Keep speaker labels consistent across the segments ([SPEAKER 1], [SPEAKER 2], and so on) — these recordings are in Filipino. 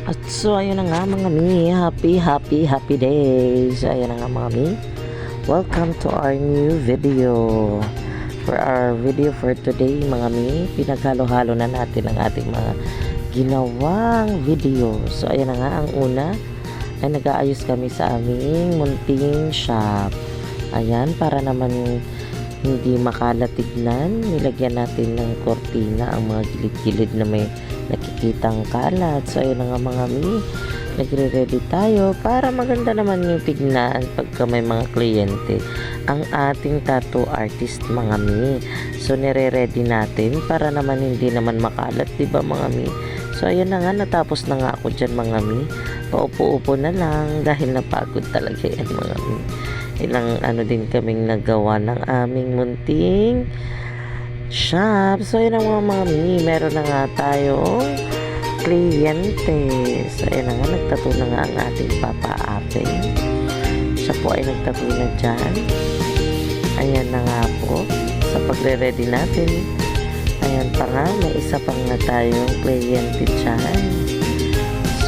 [SPEAKER 1] At so ayun na nga mga mi, happy days. Ayun na nga mga mi, welcome to our new video. For our video for today mga mi, pinaghalo-halo na natin ang ating mga ginawang video. So ayun na nga, ang una ay nag-aayos kami sa aming munting shop. Ayan, para naman hindi makalatignan, nilagyan natin ng kortina ang mga gilid-gilid na may nakikitang kalat. So ayun na nga mga mi, nagre-ready tayo para maganda naman yung tignan pagka may mga kliyente ang ating tattoo artist mga mi. So nire-ready natin para naman hindi naman makalat, diba mga mi? So ayun na nga, natapos na nga ako dyan mga mi. Paupo-upo na lang dahil napagod talaga yan mga mi. Ilang din kaming nagawa ng aming munting shop. So yun ang mga mi, meron na nga tayong kliyente. So yun na nga, nagtattoo na nga ang ating Papa Ate. Siya po ay nagtattoo na dyan. Ayan na nga po, sa pagre-ready natin. Ayan pa nga, may isa pang na tayong kliyente dyan.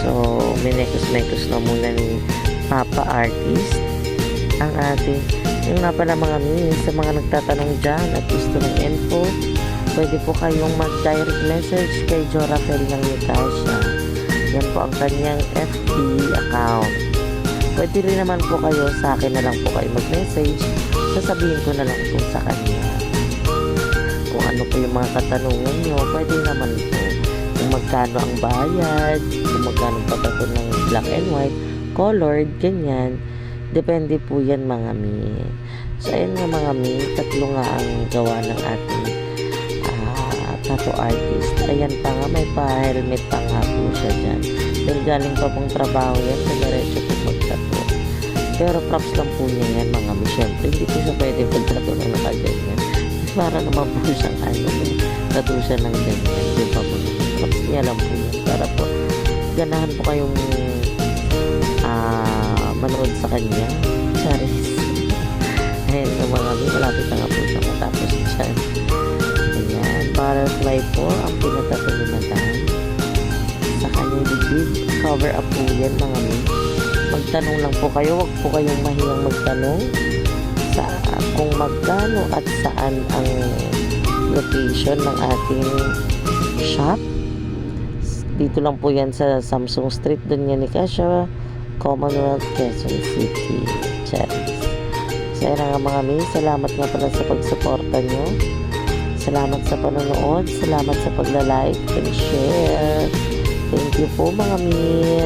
[SPEAKER 1] So minekos-mekos na muna ni Papa Artist ang ating. Yung nga pala mga mi, sa mga nagtatanong dyan at gusto ng info, pwede po kayong mag-direct message kay Jorafel ng Nitasha. Yan po ang kanyang FB account. Pwede rin naman po kayo, sa akin na lang po kayo mag-message, sasabihin ko na lang po sa kanya kung ano po yung mga katanungan nyo. Pwede naman po kung magkano ang bayad, kung magkano patato ng black and white, colored, ganyan. Depende po yan mga mi. So ayun nga mga mi, tatlo nga ang gawa ng ating tattoo artist. Ayan pa nga, may pa-helmet pa nga po siya dyan. Dahil galing pa pong trabaho yan, diretso po mag-tattoo. Pero props lang po niya yan mga mi. Siyempre, hindi po siya pwede mag-tattoo na nakaganyan. Para naman po siyang tattoo siya ng ganyan. Di ba po? Props niya lang po yan. Para po, ganahan po kayong manood sa kanya. Charis. Ayan yung mga mi, malapit na nga po siya matapos dyan. Ayan, butterfly po ang pinatato ni Madam sa kanyang bibig. Cover up po yan mga mi. Magtanong lang po kayo, wag po kayong mahiyang magtanong sa kung magkano at saan ang location ng ating shop. Dito lang po yan sa Samsung Street, doon yan ni Kasha, Commonwealth, Quezon City. Charis. So ayun nga mga mi, salamat nga pala sa pagsuporta nyo. Salamat sa panonood, salamat sa pagla-like and share. Thank you po mga mi.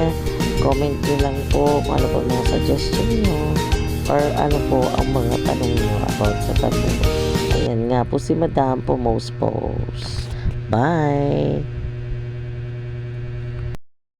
[SPEAKER 1] Comment nyo lang po kung ano po mga suggestion nyo or ano po ang mga tanong nyo about sa tattoo. Ayan nga po si Madam po, most post. Bye!